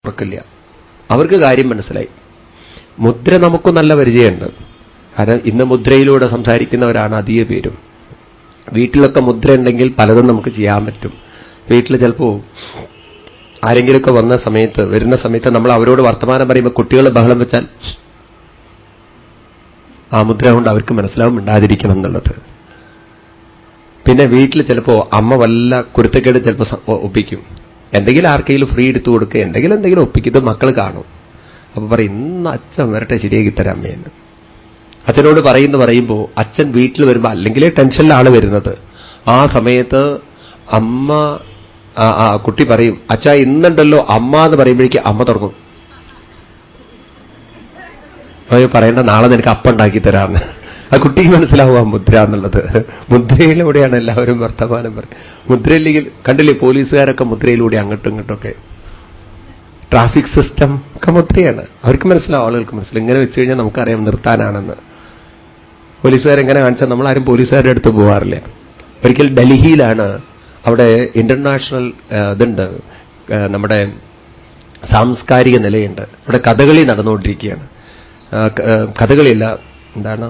ഓർക്കില്ല. അവർക്ക് കാര്യം മനസ്സിലായി. മുദ്ര നമുക്കും നല്ല പരിചയമുണ്ട്. കാരണം ഇന്ന് മുദ്രയിലൂടെ സംസാരിക്കുന്നവരാണ് അധിക പേരും. വീട്ടിലൊക്കെ മുദ്ര ഉണ്ടെങ്കിൽ പലതും നമുക്ക് ചെയ്യാൻ പറ്റും. വീട്ടിൽ ചിലപ്പോൾ ആരെങ്കിലുമൊക്കെ വരുന്ന സമയത്ത് നമ്മൾ അവരോട് വർത്തമാനം പറയുമ്പോൾ കുട്ടികൾ ബഹളം വെച്ചാൽ ആ മുദ്ര കൊണ്ട് അവർക്ക് മനസ്സിലാവും മിണ്ടാതിരിക്കണം എന്നുള്ളത്. പിന്നെ വീട്ടിൽ ചിലപ്പോൾ അമ്മ വല്ല കുരുത്തക്കേട് ചിലപ്പോൾ ഒപ്പിക്കും. എന്തെങ്കിലും ആർക്കെങ്കിലും ഫ്രീ എടുത്തു കൊടുക്കുക, എന്തെങ്കിലും ഒപ്പിക്കും. ഇത് മക്കൾ കാണും. അപ്പൊ പറയും, ഇന്ന് അച്ഛൻ വരട്ടെ ശരിയാക്കി തരാം അമ്മയെന്ന്. അച്ഛനോട് പറയുമ്പോൾ അച്ഛൻ വീട്ടിൽ വരുമ്പോൾ അല്ലെങ്കിലേ ടെൻഷനിലാണ് വരുന്നത്. ആ സമയത്ത് അമ്മ കുട്ടി പറയും, അച്ഛാ ഇന്നുണ്ടല്ലോ അമ്മ എന്ന് പറയുമ്പോഴേക്ക് അമ്മ തുറക്കും. പറയേണ്ട നാളെ നിനക്ക് അപ്പം ഉണ്ടാക്കി തരാമെന്ന്. ആ കുട്ടിക്ക് മനസ്സിലാവുക മുദ്ര എന്നുള്ളത്. മുദ്രയിലൂടെയാണ് എല്ലാവരും വർത്തമാനം പറയും. മുദ്രയില്ലെങ്കിൽ കണ്ടില്ലേ, പോലീസുകാരൊക്കെ മുദ്രയിലൂടെ അങ്ങോട്ടും ഇങ്ങോട്ടൊക്കെ. ട്രാഫിക് സിസ്റ്റം ഒക്കെ മുദ്രയാണ്. അവർക്ക് മനസ്സിലാവും, ആളുകൾക്ക് മനസ്സിലാവും. ഇങ്ങനെ വെച്ച് കഴിഞ്ഞാൽ നമുക്കറിയാം നിർത്താനാണെന്ന്. പോലീസുകാരെങ്ങനെ കാണിച്ചാൽ നമ്മളാരും പോലീസുകാരുടെ അടുത്ത് പോകാറില്ല. ഒരിക്കൽ ഡൽഹിയിലാണ്, അവിടെ ഇന്റർനാഷണൽ ഇതുണ്ട്, നമ്മുടെ സാംസ്കാരിക നിലയുണ്ട്. അവിടെ കഥകളി നടന്നുകൊണ്ടിരിക്കുകയാണ്. കഥകളിയല്ല, എന്താണ്,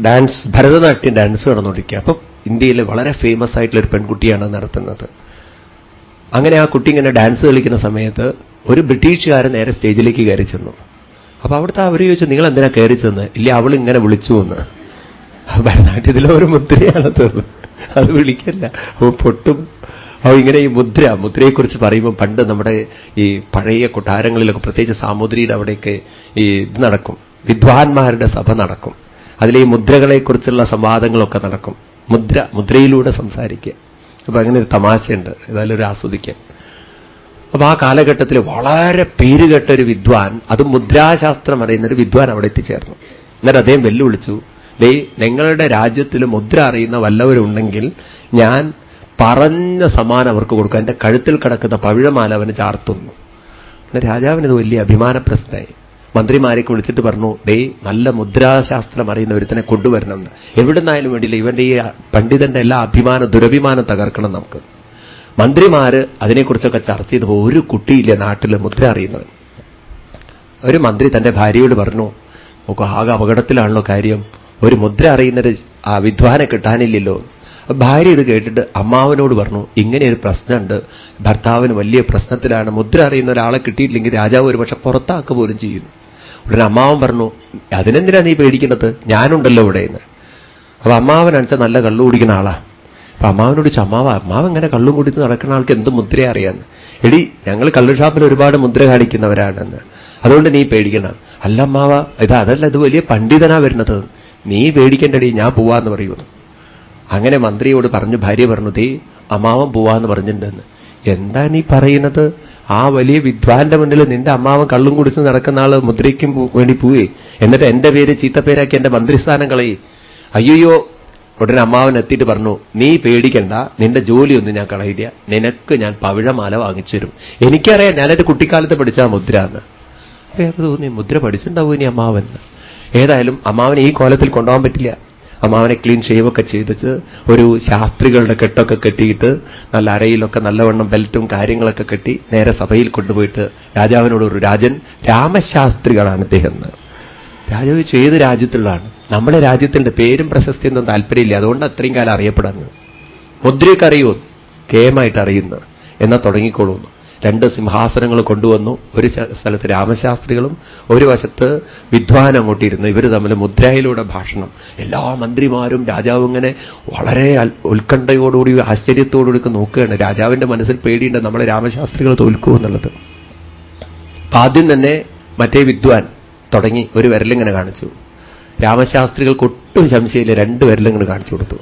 ഡാൻസ്, ഭരതനാട്യം ഡാൻസ് നടന്നുകൊണ്ടിരിക്കുക. അപ്പം ഇന്ത്യയിലെ വളരെ ഫേമസ് ആയിട്ടുള്ള ഒരു പെൺകുട്ടിയാണ് നടത്തുന്നത്. അങ്ങനെ ആ കുട്ടി ഇങ്ങനെ ഡാൻസ് കളിക്കുന്ന സമയത്ത് ഒരു ബ്രിട്ടീഷുകാരൻ നേരെ സ്റ്റേജിലേക്ക് കയറി ചെന്നു. അപ്പൊ അവിടുത്തെ അവർ ചോദിച്ചു, നിങ്ങൾ എന്തിനാ കയറി ചെന്ന്? ഇല്ല, അവൾ ഇങ്ങനെ വിളിച്ചു എന്ന്. ഭരതനാട്യത്തിലെ ഒരു മുദ്രയാണത്, അത് വിളിക്കല്ല. അപ്പൊ പൊട്ടും. അപ്പോൾ ഇങ്ങനെ ഈ മുദ്രയെക്കുറിച്ച് പറയുമ്പോൾ പണ്ട് നമ്മുടെ ഈ പഴയ കൊട്ടാരങ്ങളിലൊക്കെ, പ്രത്യേകിച്ച് സാമൂതിരിയുടെ അവിടെയൊക്കെ ഈ ഇത് നടക്കും, വിദ്വാൻമാരുടെ സഭ നടക്കും. അതിലെ ഈ മുദ്രകളെക്കുറിച്ചുള്ള സംവാദങ്ങളൊക്കെ നടക്കും. മുദ്രയിലൂടെ സംസാരിക്കുക. അപ്പൊ അങ്ങനെ ഒരു തമാശയുണ്ട്, ഏതായാലും ഒരു ആസ്വദിക്കാൻ. അപ്പൊ ആ കാലഘട്ടത്തിൽ വളരെ പേരുകെട്ട ഒരു വിദ്വാൻ, അതും മുദ്രാശാസ്ത്രം അറിയുന്നൊരു വിദ്വാൻ അവിടെ എത്തിച്ചേർന്നു. എന്നിട്ട് അദ്ദേഹം വെല്ലുവിളിച്ചു, നിങ്ങളുടെ രാജ്യത്തിൽ മുദ്ര അറിയുന്ന വല്ലവരുണ്ടെങ്കിൽ ഞാൻ പറഞ്ഞ സമ്മാനം അവർക്ക് കൊടുക്കുക. എന്റെ കഴുത്തിൽ കിടക്കുന്ന പവിഴമാല അവന് ചാർത്തുന്നു. രാജാവിനത് വലിയ അഭിമാന പ്രശ്നമായി. മന്ത്രിമാരെയൊക്കെ വിളിച്ചിട്ട് പറഞ്ഞു, നല്ല മുദ്രാശാസ്ത്രം അറിയുന്ന ഒരുത്തനെ കൊണ്ടുവരണം എന്ന്. എവിടുന്നായാലും വേണ്ടിയില്ല, ഇവന്റെ ഈ പണ്ഡിതന്റെ എല്ലാ ദുരഭിമാനം തകർക്കണം നമുക്ക്. മന്ത്രിമാര് അതിനെക്കുറിച്ചൊക്കെ ചർച്ച ചെയ്തപ്പോൾ ഒരു കുട്ടിയില്ല നാട്ടിൽ മുദ്ര അറിയുന്നവൻ. ഒരു മന്ത്രി തന്റെ ഭാര്യയോട് പറഞ്ഞു, നമുക്ക് ആകെ അപകടത്തിലാണല്ലോ കാര്യം, ഒരു മുദ്ര അറിയുന്നൊരു ആ വിദ്വാനെ കിട്ടാനില്ലല്ലോ. ഭാര്യ ഇത് കേട്ടിട്ട് അമ്മാവനോട് പറഞ്ഞു, ഇങ്ങനെ ഒരു പ്രശ്നമുണ്ട്, ഭർത്താവിന് വലിയ പ്രശ്നത്തിലാണ്, മുദ്ര അറിയുന്ന ഒരാളെ കിട്ടിയിട്ടില്ലെങ്കിൽ രാജാവ് ഒരു പക്ഷെ പുറത്താക്കുക പോലും ചെയ്യുന്നു. ഉടനെ അമ്മാവൻ പറഞ്ഞു, അതിനെന്തിനാ നീ പേടിക്കുന്നത്, ഞാനുണ്ടല്ലോ ഇവിടെ എന്ന്. അപ്പൊ അമ്മാവനനുസരിച്ച് നല്ല കള്ളു കുടിക്കുന്ന ആളാ. അപ്പൊ അമ്മാവനോട് അമ്മാവൻ ഇങ്ങനെ കള്ളും കുടിച്ച് നടക്കുന്ന ആൾക്ക് എന്ത് മുദ്ര അറിയാന്ന്. എടി, ഞങ്ങൾ കള്ളുഷാപ്പിൽ ഒരുപാട് മുദ്ര കാണിക്കുന്നവരാണെന്ന്, അതുകൊണ്ട് നീ പേടിക്കണം. അല്ല അമ്മാവ, അതല്ല, ഇത് വലിയ പണ്ഡിതനാ വരുന്നത്, നീ പേടിക്കേണ്ടടി, ഞാൻ പോവാന്ന് പറയുന്നു. അങ്ങനെ മന്ത്രിയോട് പറഞ്ഞു, ഭാര്യ പറഞ്ഞു, അമ്മാവൻ പോവാന്ന് പറഞ്ഞിട്ടുണ്ടെന്ന്. എന്താ നീ പറയുന്നത്? ആ വലിയ വിദ്വാന്റെ മുന്നിൽ നിന്റെ അമ്മാവൻ കള്ളും കുടിച്ച് നടക്കുന്ന ആള് മുദ്രയ്ക്കും വേണ്ടി പോവേ, എന്നിട്ട് എന്റെ പേര് ചീത്തപ്പേരാക്കി എന്റെ മന്ത്രിസ്ഥാനം കളയി. അയ്യോ. ഉടനെ അമ്മാവൻ എത്തിയിട്ട് പറഞ്ഞു, നീ പേടിക്കണ്ട, നിന്റെ ജോലിയൊന്നും ഞാൻ കളയില്ല, നിനക്ക് ഞാൻ പവിഴമാല വാങ്ങിച്ചു തരും. എനിക്കറിയാം, ഞാനെന്റെ കുട്ടിക്കാലത്ത് പഠിച്ച മുദ്ര എന്ന്. അപ്പൊ അയാൾക്ക് തോന്നി, മുദ്ര പഠിച്ചിട്ടുണ്ടാവും ഇനി അമ്മാവൻ. ഏതായാലും അമ്മാവനെ ഈ കോലത്തിൽ കൊണ്ടുപോകാൻ പറ്റില്ല. അമ്മാവനെ ക്ലീൻ ഷേവൊക്കെ ചെയ്തിട്ട് ഒരു ശാസ്ത്രികളുടെ കെട്ടൊക്കെ കെട്ടിയിട്ട് നല്ല അരയിലൊക്കെ നല്ലവണ്ണം ബെൽറ്റും കാര്യങ്ങളൊക്കെ കെട്ടി നേരെ സഭയിൽ കൊണ്ടുപോയിട്ട് രാജാവിനോട് ഒരു രാജൻ രാമശാസ്ത്രികളാണ് ഇദ്ദേഹം. രാജാവ് ഏത് രാജ്യത്തുള്ളതാണ്? നമ്മുടെ രാജ്യത്തിന്റെ പേരും പ്രശസ്തിയൊന്നും താല്പര്യമില്ല, അതുകൊണ്ട് അത്രയും കാലം അറിയപ്പെടുന്നു. മുദ്രയൊക്കെ അറിയൂ, കേമായിട്ട് അറിയുന്നു, എന്നാൽ തുടങ്ങിക്കോളൂന്നു. 2 സിംഹാസനങ്ങൾ കൊണ്ടുവന്നു. ഒരു സ്ഥലത്ത് രാമശാസ്ത്രികളും ഒരു വശത്ത് വിദ്വാൻ അങ്ങോട്ടിരുന്നു. ഇവർ തമ്മിൽ മുദ്രയിലൂടെ ഭാഷണം. എല്ലാ മന്ത്രിമാരും രാജാവ് ഇങ്ങനെ വളരെ ഉത്കണ്ഠയോടുകൂടി ആശ്ചര്യത്തോടുകൂടി നോക്കുകയാണ്. രാജാവിന്റെ മനസ്സിൽ പേടിയുണ്ട്, നമ്മളെ രാമശാസ്ത്രികൾ തോൽക്കുമെന്നുള്ളത്. ആദ്യം തന്നെ മറ്റേ വിദ്വാൻ തുടങ്ങി ഒരു വിരലിങ്ങനെ കാണിച്ചു. രാമശാസ്ത്രികൾക്ക് ഒട്ടും സംശയമില്ല, 2 വിരലിങ്ങനെ കാണിച്ചു കൊടുത്തു.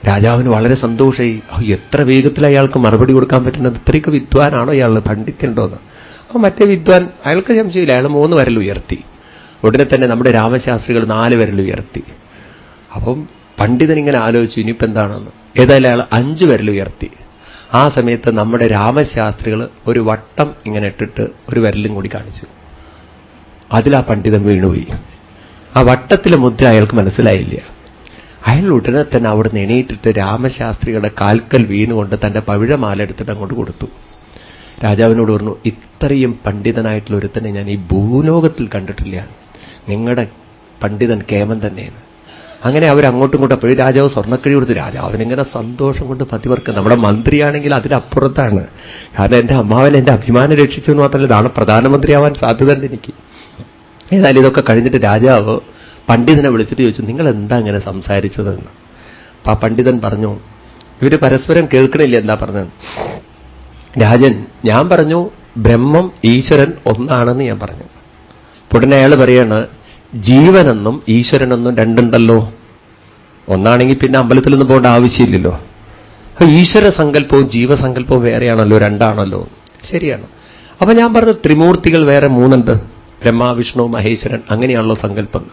രാജാവിന് വളരെ സന്തോഷമായി. എത്ര വേഗത്തിൽ അയാൾക്ക് മറുപടി കൊടുക്കാൻ പറ്റുന്നത്, ഇത്രയൊക്കെ വിദ്വാനാണോ അയാൾ, പണ്ഡിത്യണ്ടോന്ന്. അപ്പൊ മറ്റേ വിദ്വാൻ, അയാൾക്ക് സംശയമില്ല, അയാൾ 3 വിരൽ ഉയർത്തി. ഉടനെ തന്നെ നമ്മുടെ രാമശാസ്ത്രികൾ 4 വിരൽ ഉയർത്തി. അപ്പം പണ്ഡിതൻ ഇങ്ങനെ ആലോചിച്ചു, ഇനിയിപ്പോൾ എന്താണെന്ന്. ഏതായാലും അയാൾ 5 വിരൽ ഉയർത്തി. ആ സമയത്ത് നമ്മുടെ രാമശാസ്ത്രികൾ ഒരു വട്ടം ഇങ്ങനെ ഇട്ടിട്ട് ഒരു വിരലും കൂടി കാണിച്ചു. അതിൽ ആ പണ്ഡിതൻ വീണുപോയി. ആ വട്ടത്തിലെ മുദ്ര അയാൾക്ക് മനസ്സിലായില്ല. അയാൾ ഉടനെ തന്നെ അവിടെ എണീറ്റിട്ട് രാമശാസ്ത്രികളുടെ കാൽക്കൽ വീണുകൊണ്ട് തന്റെ പവിഴമാല എടുത്തിട്ട് അങ്ങോട്ട് കൊടുത്തു. രാജാവിനോട് പറഞ്ഞു, ഇത്രയും പണ്ഡിതനായിട്ടുള്ള ഒരുത്തനെ ഞാൻ ഈ ഭൂലോകത്തിൽ കണ്ടിട്ടില്ല, നിങ്ങളുടെ പണ്ഡിതൻ കേമൻ തന്നെയാണ്. അങ്ങനെ അവരങ്ങോട്ടും ഇങ്ങോട്ടും. അപ്പോഴും രാജാവ് സ്വർണ്ണക്കിഴി കൊടുത്തു. രാജാവിനിങ്ങനെ സന്തോഷം കൊണ്ട് പതിവർക്ക്. നമ്മുടെ മന്ത്രിയാണെങ്കിൽ അതിനപ്പുറത്താണ്. കാരണം എൻ്റെ അമ്മാവൻ എൻ്റെ അഭിമാനം രക്ഷിച്ചു എന്ന് മാത്രമല്ല, നാളെ പ്രധാനമന്ത്രിയാവാൻ സാധ്യതയുണ്ട് എനിക്ക്. ഏതായാലും ഇതൊക്കെ കഴിഞ്ഞിട്ട് രാജാവ് പണ്ഡിതനെ വിളിച്ചിട്ട് ചോദിച്ചു, നിങ്ങൾ എന്താ അങ്ങനെ സംസാരിച്ചതെന്ന്. അപ്പൊ ആ പണ്ഡിതൻ പറഞ്ഞു, ഇവര് പരസ്പരം കേൾക്കണില്ല എന്താ പറഞ്ഞത്. രാജൻ, ഞാൻ പറഞ്ഞു ബ്രഹ്മം ഈശ്വരൻ ഒന്നാണെന്ന് ഞാൻ പറഞ്ഞു. ഉടനെ അയാൾ പറയാണ്, ജീവനെന്നും ഈശ്വരനെന്നും രണ്ടുണ്ടല്ലോ, ഒന്നാണെങ്കിൽ പിന്നെ അമ്പലത്തിലൊന്നും പോകേണ്ട ആവശ്യമില്ലല്ലോ. അപ്പൊ ഈശ്വര സങ്കല്പവും ജീവസങ്കല്പവും വേറെയാണല്ലോ, രണ്ടാണല്ലോ. ശരിയാണ്. അപ്പൊ ഞാൻ പറഞ്ഞു ത്രിമൂർത്തികൾ വേറെ മൂന്നുണ്ട്, ബ്രഹ്മ വിഷ്ണു മഹേശ്വരൻ, അങ്ങനെയാണല്ലോ സങ്കല്പം.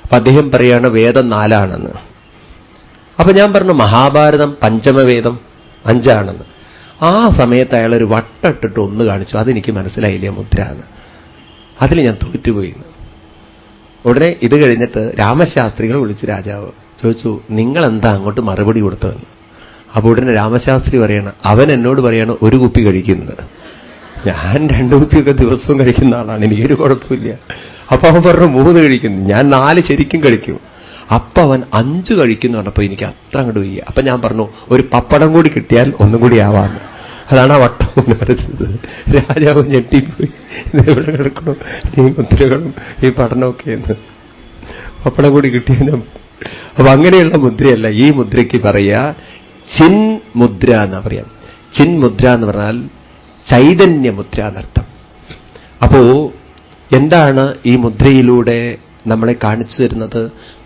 അപ്പൊ അദ്ദേഹം പറയാണ് വേദം 4 അപ്പൊ ഞാൻ പറഞ്ഞു മഹാഭാരതം പഞ്ചമവേദം 5 ആ സമയത്ത് അയാളൊരു വട്ടിട്ട് ഒന്ന് കാണിച്ചു. അതെനിക്ക് മനസ്സിലായില്ല മുദ്ര എന്ന്. അതിൽ ഞാൻ തോറ്റുപോയി. ഉടനെ ഇത് കഴിഞ്ഞിട്ട് രാമശാസ്ത്രികൾ വിളിച്ചു രാജാവ് ചോദിച്ചു, നിങ്ങൾ എന്താ അങ്ങോട്ട് മറുപടി കൊടുത്തതെന്ന്. അപ്പൊ ഉടനെ രാമശാസ്ത്രി പറയാണ്, അവൻ എന്നോട് പറയാണ് 1 കുപ്പി കഴിക്കുന്നത്, ഞാൻ 2 കുപ്പിയൊക്കെ ദിവസവും കഴിക്കുന്ന ആളാണ്, എനിക്കൊരു കുഴപ്പമില്ല. അപ്പൊ അവൻ പറഞ്ഞു 3 കഴിക്കുന്നു, ഞാൻ 4 ശരിക്കും കഴിക്കും. അപ്പൊ അവൻ 5 കഴിക്കുന്നു പറഞ്ഞപ്പോ എനിക്ക് അത്ര അങ്ങോട്ട് വയ്യ. അപ്പൊ ഞാൻ പറഞ്ഞു, ഒരു പപ്പടം കൂടി കിട്ടിയാൽ ഒന്നും കൂടി ആവാന്ന്. അതാണ് ആ വട്ടം വരച്ചത്. രാജാവ് ഞെട്ടിപ്പോയി, ഇതെവിടെ കിടക്കണം ഈ മുദ്രകളും ഈ പഠനമൊക്കെ എന്ന്. പപ്പടം കൂടി കിട്ടിയാലും. അപ്പൊ അങ്ങനെയുള്ള മുദ്രയല്ല ഈ മുദ്രയ്ക്ക് പറയാ ചിൻ മുദ്ര എന്നാ പറയാം. ചിൻ മുദ്ര എന്ന് പറഞ്ഞാൽ ചൈതന്യമുദ്ര എന്നർത്ഥം. അപ്പോ എന്താണ് ഈ മുദ്രയിലൂടെ നമ്മളെ കാണിച്ചു തരുന്നത്?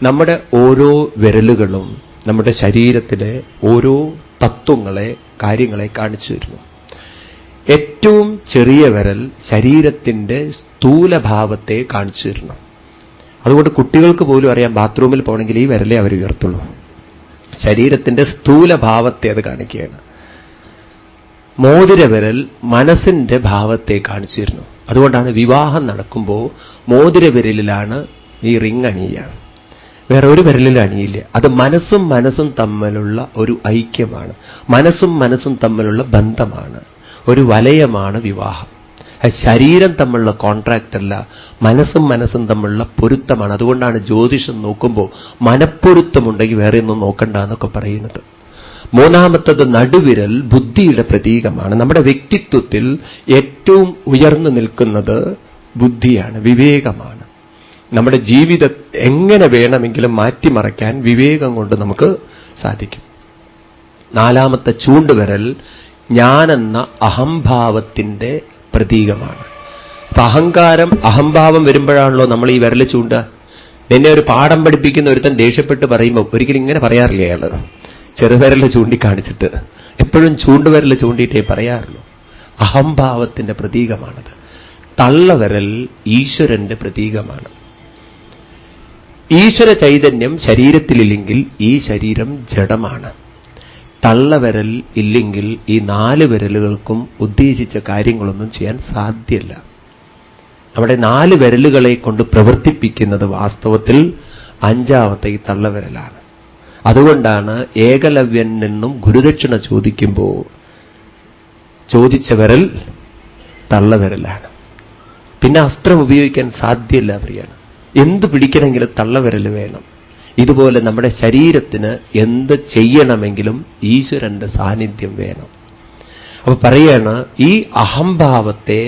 നമ്മുടെ ഓരോ വിരലുകളും നമ്മുടെ ശരീരത്തിലെ ഓരോ തത്വങ്ങളെ, കാര്യങ്ങളെ കാണിച്ചു തരുന്നു. ഏറ്റവും ചെറിയ വിരൽ ശരീരത്തിന്റെ സ്ഥൂലഭാവത്തെ കാണിച്ചു തരുന്നു. അതുകൊണ്ട് കുട്ടികൾക്ക് പോലും അറിയാം, ബാത്റൂമിൽ പോകണമെങ്കിൽ ഈ വിരലേ അവർ ഉയർത്തുള്ളൂ. ശരീരത്തിന്റെ സ്ഥൂലഭാവത്തെ അത് കാണിക്കുകയാണ്. മോതിരവിരൽ മനസ്സിന്റെ ഭാവത്തെ കാണിച്ചു തരുന്നു. അതുകൊണ്ടാണ് വിവാഹം നടക്കുമ്പോൾ മോതിരവിരലിലാണ് ഈ റിങ് അണിയുക, വേറെ ഒരു വിരലിൽ അണിയില്ല. അത് മനസ്സും മനസ്സും തമ്മിലുള്ള ഒരു ഐക്യമാണ്, മനസ്സും മനസ്സും തമ്മിലുള്ള ബന്ധമാണ്, ഒരു വലയമാണ് വിവാഹം. ശരീരം തമ്മിലുള്ള കോൺട്രാക്റ്റ് അല്ല, മനസ്സും മനസ്സും തമ്മിലുള്ള പൊരുത്തമാണ്. അതുകൊണ്ടാണ് ജ്യോതിഷം നോക്കുമ്പോൾ മനപ്പൊരുത്തമുണ്ടെങ്കിൽ വേറെ ഒന്നും നോക്കണ്ട എന്നൊക്കെ പറയുന്നത്. മൂന്നാമത്തത് നടുവിരൽ ബുദ്ധിയുടെ പ്രതീകമാണ്. നമ്മുടെ വ്യക്തിത്വത്തിൽ ഏറ്റവും ഉയർന്നു നിൽക്കുന്നത് ബുദ്ധിയാണ്, വിവേകമാണ്. നമ്മുടെ ജീവിതം എങ്ങനെ വേണമെങ്കിലും മാറ്റിമറയ്ക്കാൻ വിവേകം കൊണ്ട് നമുക്ക് സാധിക്കും. 4ാമത്തെ ചൂണ്ടുവിരൽ ഞാനെന്ന അഹംഭാവത്തിന്റെ പ്രതീകമാണ്. അപ്പൊ അഹങ്കാരം, അഹംഭാവം വരുമ്പോഴാണല്ലോ നമ്മൾ ഈ വിരൽ ചൂണ്ടുക. എന്നെ ഒരു പാഠം പഠിപ്പിക്കുന്ന ഒരുത്തൻ ദേഷ്യപ്പെട്ട് പറയുമ്പോൾ ഒരിക്കലും ഇങ്ങനെ പറയാറില്ല അയാള്, ചെറുവിരൽ ചൂണ്ടിക്കാണിച്ചിട്ട്. എപ്പോഴും ചൂണ്ടുവിരൽ ചൂണ്ടിയിട്ടേ പറയാറുള്ളൂ. അഹംഭാവത്തിന്റെ പ്രതീകമാണത്. തള്ളവിരൽ ഈശ്വരന്റെ പ്രതീകമാണ്. ഈശ്വര ചൈതന്യം ശരീരത്തിലില്ലെങ്കിൽ ഈ ശരീരം ജഡമാണ്. തള്ളവിരൽ ഇല്ലെങ്കിൽ ഈ 4 വിരലുകൾക്കും ഉദ്ദേശിച്ച കാര്യങ്ങളൊന്നും ചെയ്യാൻ സാധ്യമല്ല. നമ്മുടെ 4 വിരലുകളെ കൊണ്ട് പ്രവർത്തിപ്പിക്കുന്നത് വാസ്തവത്തിൽ 5ാമത്തെ ഈ തള്ളവിരലാണ്. അതുകൊണ്ടാണ് ഏകലവ്യൻ നിന്നും ഗുരുദക്ഷിണ ചോദിക്കുമ്പോൾ ചോദിച്ച വിരൽ തള്ളവിരലാണ്. പിന്നെ അസ്ത്രം ഉപയോഗിക്കാൻ സാധ്യമല്ല പ്രിയാണ്. എന്ത് പിടിക്കണമെങ്കിലും തള്ളവിരൽ വേണം. ഇതുപോലെ നമ്മുടെ ശരീരത്തിന് എന്ത് ചെയ്യണമെങ്കിലും ഈശ്വരന്റെ സാന്നിധ്യം വേണം. അപ്പൊ പറയാണ്, ഈ അഹംഭാവത്തെ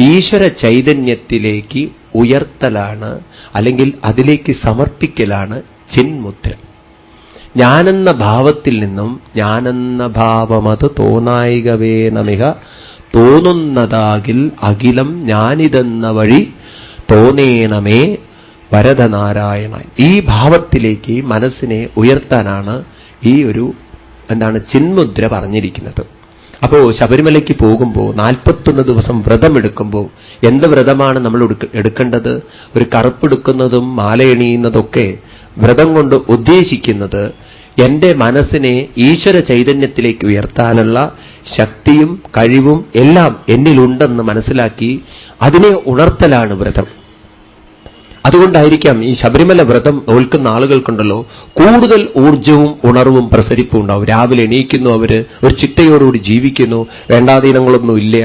ഈശ്വര ചൈതന്യത്തിലേക്ക് ഉയർത്തലാണ്, അല്ലെങ്കിൽ അതിലേക്ക് സമർപ്പിക്കലാണ് ചിന്മുദ്ര. ഞാനെന്ന ഭാവത്തിൽ നിന്നും ഞാനെന്ന ഭാവമത് തോന്നായികവേനമിക തോന്നുന്നതാകിൽ അഖിലം ഞാനിതെന്ന വഴി തോന്നേണമേ വരദനാരായണ. ഈ ഭാവത്തിലേക്ക് മനസ്സിനെ ഉയർത്താനാണ് ഈ ഒരു ചിന്മുദ്ര പറഞ്ഞിരിക്കുന്നത്. അപ്പോ ശബരിമലയ്ക്ക് പോകുമ്പോൾ 41 ദിവസം വ്രതമെടുക്കുമ്പോൾ എന്ത് വ്രതമാണ് നമ്മൾ എടുക്കേണ്ടത്? ഒരു കറുപ്പെടുക്കുന്നതും മാലയണിയുന്നതൊക്കെ വ്രതം കൊണ്ട് ഉദ്ദേശിക്കുന്നത് എന്റെ മനസ്സിനെ ഈശ്വര ചൈതന്യത്തിലേക്ക് ഉയർത്താനുള്ള ശക്തിയും കഴിവും എല്ലാം എന്നിലുണ്ടെന്ന് മനസ്സിലാക്കി അതിനെ ഉണർത്തലാണ് വ്രതം. അതുകൊണ്ടായിരിക്കാം ഈ ശബരിമല വ്രതം നോൽക്കുന്ന ആളുകൾക്കുണ്ടല്ലോ കൂടുതൽ ഊർജവും ഉണർവും പ്രസരിപ്പും ഉണ്ടാവും. രാവിലെ എണീക്കുന്നു, അവര് ഒരു ചിട്ടയോടുകൂടി ജീവിക്കുന്നു, വേണ്ടാധീനങ്ങളൊന്നും ഇല്ല.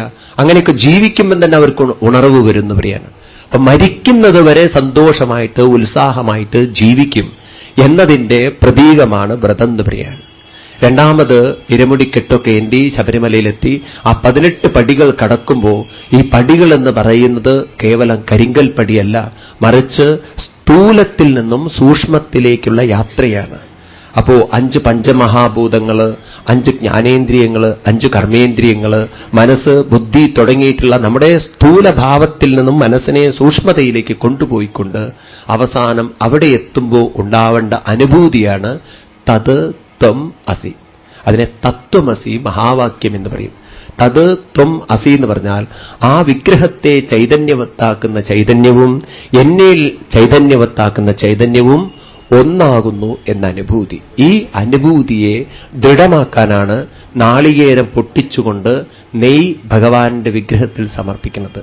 അങ്ങനെയൊക്കെ ജീവിക്കുമ്പോൾ തന്നെ അവർക്ക് ഉണർവ് വരുന്നവരെയാണ്. അപ്പൊ മരിക്കുന്നത് വരെ സന്തോഷമായിട്ട് ഉത്സാഹമായിട്ട് ജീവിക്കും എന്നതിൻ്റെ പ്രതീകമാണ് വ്രതം എന്ന് പറയാണ്. രണ്ടാമത് ഇരുമുടിക്കെട്ടൊക്കെ ഏന്തി ശബരിമലയിലെത്തി ആ 18 പടികൾ കടക്കുമ്പോൾ ഈ പടികൾ എന്ന് പറയുന്നത് കേവലം കരിങ്കൽ പടിയല്ല, മറിച്ച് സ്ഥൂലത്തിൽ നിന്നും സൂക്ഷ്മത്തിലേക്കുള്ള യാത്രയാണ്. അപ്പോ 5 പഞ്ചമഹാഭൂതങ്ങൾ, 5 ജ്ഞാനേന്ദ്രിയങ്ങൾ, 5 കർമ്മേന്ദ്രിയങ്ങൾ, മനസ്സ്, ബുദ്ധി തുടങ്ങിയിട്ടുള്ള നമ്മുടെ സ്ഥൂലഭാവത്തിൽ നിന്നും മനസ്സിനെ സൂക്ഷ്മതയിലേക്ക് കൊണ്ടുപോയിക്കൊണ്ട് അവസാനം അവിടെ എത്തുമ്പോൾ ഉണ്ടാവേണ്ട അനുഭൂതിയാണ് തത് ത്വം അസി. അതിനെ തത്വമസി മഹാവാക്യം എന്ന് പറയും. തത് ത്വം അസി എന്ന് പറഞ്ഞാൽ ആ വിഗ്രഹത്തെ ചൈതന്യവത്താക്കുന്ന ചൈതന്യവും എന്നിൽ ചൈതന്യവത്താക്കുന്ന ചൈതന്യവും ഒന്നാകുന്നു എന്ന അനുഭൂതി. ഈ അനുഭൂതിയെ ദൃഢമാക്കാനാണ് നാളികേരം പൊട്ടിച്ചുകൊണ്ട് നെയ് ഭഗവാന്റെ വിഗ്രഹത്തിൽ സമർപ്പിക്കുന്നത്.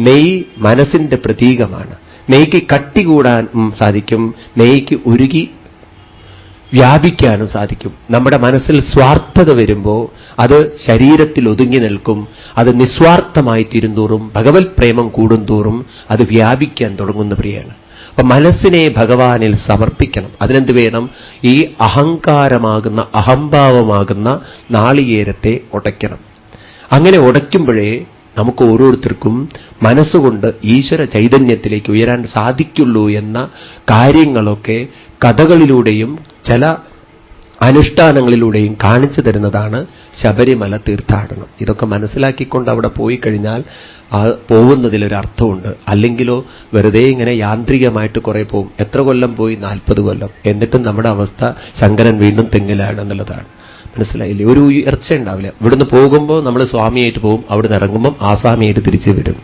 നെയ് മനസ്സിന്റെ പ്രതീകമാണ്. നെയ്ക്ക് കട്ടി കൂടാൻ സാധിക്കും, നെയ്ക്ക് ഉരുകി വ്യാപിക്കാനും സാധിക്കും. നമ്മുടെ മനസ്സിൽ സ്വാർത്ഥത വരുമ്പോൾ അത് ശരീരത്തിൽ ഒതുങ്ങി നിൽക്കും. അത് നിസ്വാർത്ഥമായി തീരുന്തോറും ഭഗവത് പ്രേമം കൂടുന്തോറും അത് വ്യാപിക്കാൻ തുടങ്ങുന്ന പ്രിയാണ്. അപ്പൊ മനസ്സിനെ ഭഗവാനിൽ സമർപ്പിക്കണം. അതിനെന്ത് വേണം? ഈ അഹങ്കാരമാകുന്ന അഹംഭാവമാകുന്ന നാളികേരത്തെ ഉടയ്ക്കണം. അങ്ങനെ ഉടയ്ക്കുമ്പോഴേ നമുക്ക് ഓരോരുത്തർക്കും മനസ്സുകൊണ്ട് ഈശ്വര ചൈതന്യത്തിലേക്ക് ഉയരാൻ സാധിക്കുള്ളൂ എന്ന കാര്യങ്ങളൊക്കെ കഥകളിലൂടെയും ചില അനുഷ്ഠാനങ്ങളിലൂടെയും കാണിച്ചു തരുന്നതാണ് ശബരിമല തീർത്ഥാടനം. ഇതൊക്കെ മനസ്സിലാക്കിക്കൊണ്ട് അവിടെ പോയി കഴിഞ്ഞാൽ പോകുന്നതിലൊരർത്ഥമുണ്ട്. അല്ലെങ്കിലോ വെറുതെ ഇങ്ങനെ യാന്ത്രികമായിട്ട് കുറെ പോകും. എത്ര കൊല്ലം പോയി? 40 കൊല്ലം. എന്നിട്ടും നമ്മുടെ അവസ്ഥ ശങ്കരൻ വീണ്ടും തെങ്ങിലാണ് എന്നുള്ളതാണ്. മനസ്സിലായില്ലേ? ഒരു ഉയർച്ച ഉണ്ടാവില്ല. ഇവിടുന്ന് പോകുമ്പോൾ നമ്മൾ സ്വാമിയായിട്ട് പോകും, അവിടുന്ന് ഇറങ്ങുമ്പം ആസാമിയായിട്ട് തിരിച്ചു വരും.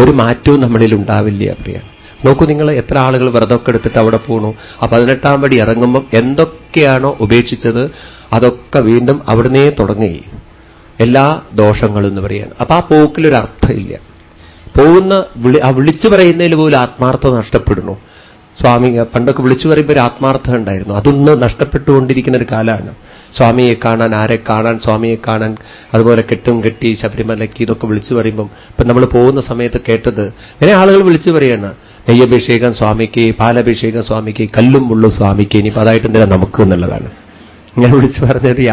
ഒരു മാറ്റവും നമ്മളിൽ ഉണ്ടാവില്ല പ്രിയ. നോക്കൂ, നിങ്ങൾ എത്ര ആളുകൾ വ്രതമൊക്കെ എടുത്തിട്ട് അവിടെ പോകണു. ആ 18ാം പടി ഇറങ്ങുമ്പം എന്തൊക്കെയാണോ ഉപേക്ഷിച്ചത് അതൊക്കെ വീണ്ടും അവിടുന്നേ തുടങ്ങി എല്ലാ ദോഷങ്ങളും എന്ന് പറയാണ്. അപ്പൊ ആ പോക്കിലൊരർത്ഥമില്ല. പോകുന്ന വിളിച്ചു പറയുന്നതിൽ പോലും ആത്മാർത്ഥത നഷ്ടപ്പെടുന്നു. സ്വാമി പണ്ടൊക്കെ വിളിച്ചു പറയുമ്പോൾ ഒരു ആത്മാർത്ഥത ഉണ്ടായിരുന്നു. അതൊന്ന് നഷ്ടപ്പെട്ടുകൊണ്ടിരിക്കുന്ന ഒരു കാലമാണ്. സ്വാമിയെ കാണാൻ, ആരെ കാണാൻ, സ്വാമിയെ കാണാൻ, അതുപോലെ കെട്ടും കെട്ടി ശബരിമലയ്ക്ക് ഇതൊക്കെ വിളിച്ചു പറയുമ്പം ഇപ്പം നമ്മൾ പോകുന്ന സമയത്ത് കേട്ടത് ഇങ്ങനെ ആളുകൾ വിളിച്ചു പറയാണ്, നെയ്യഭിഷേകം സ്വാമിക്ക്, പാലഭിഷേകം സ്വാമിക്ക്, കല്ലും മുള്ളും സ്വാമിക്ക്, ഇനിയിപ്പോൾ അതായിട്ട് എന്തിനാ നമുക്ക് എന്നുള്ളതാണ്. ഇങ്ങനെ വിളിച്ചു പറഞ്ഞൊരു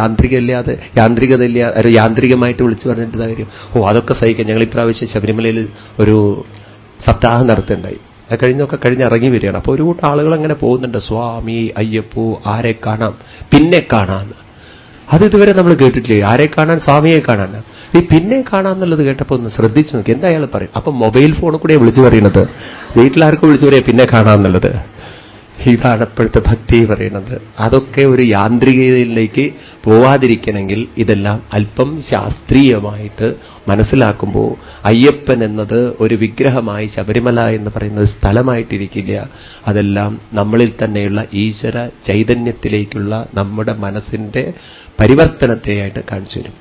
യാന്ത്രികമായിട്ട് വിളിച്ചു പറഞ്ഞിട്ട് കാര്യം. അതൊക്കെ സഹിക്കാം. ഞങ്ങൾ ഇപ്രാവശ്യം ശബരിമലയിൽ ഒരു സപ്താഹം നടത്തുണ്ടായി. അത് കഴിഞ്ഞ് ഇറങ്ങി വരികയാണ്. അപ്പോൾ ഒരു കൂട്ടം ആളുകൾ അങ്ങനെ പോകുന്നുണ്ട്. സ്വാമി, അയ്യപ്പോ, ആരെ കാണാം, പിന്നെ കാണാന്ന്. അത് ഇതുവരെ നമ്മൾ കേട്ടിട്ടില്ലേ? ആരെ കാണാൻ? സ്വാമിയെ കാണാൻ. ഈ പിന്നെ കാണാന്നുള്ളത് കേട്ടപ്പോൾ ഒന്ന് ശ്രദ്ധിച്ചു നോക്കി, എന്താ അയാൾ പറയും? അപ്പൊ മൊബൈൽ ഫോണിൽ കൂടെ വിളിച്ചു പറയുന്നത്. വീട്ടിലാർക്കും വിളിച്ചു പറയാം പിന്നെ കാണാന്നുള്ളത്. ഇതാണ് ഇപ്പോഴത്തെ ഭക്തി പറയുന്നത്. അതൊക്കെ ഒരു യാന്ത്രികതയിലേക്ക് പോവാതിരിക്കണമെങ്കിൽ ഇതെല്ലാം അല്പം ശാസ്ത്രീയമായിട്ട് മനസ്സിലാക്കുമ്പോൾ അയ്യപ്പൻ എന്നത് ഒരു വിഗ്രഹമായി, ശബരിമല എന്ന് പറയുന്നത് സ്ഥലമായിട്ടിരിക്കില്ല. അതെല്ലാം നമ്മളിൽ തന്നെയുള്ള ഈശ്വര ചൈതന്യത്തിലേക്കുള്ള നമ്മുടെ മനസ്സിന്റെ പരിവർത്തനത്തെയായിട്ട് കാണിച്ചു തരും.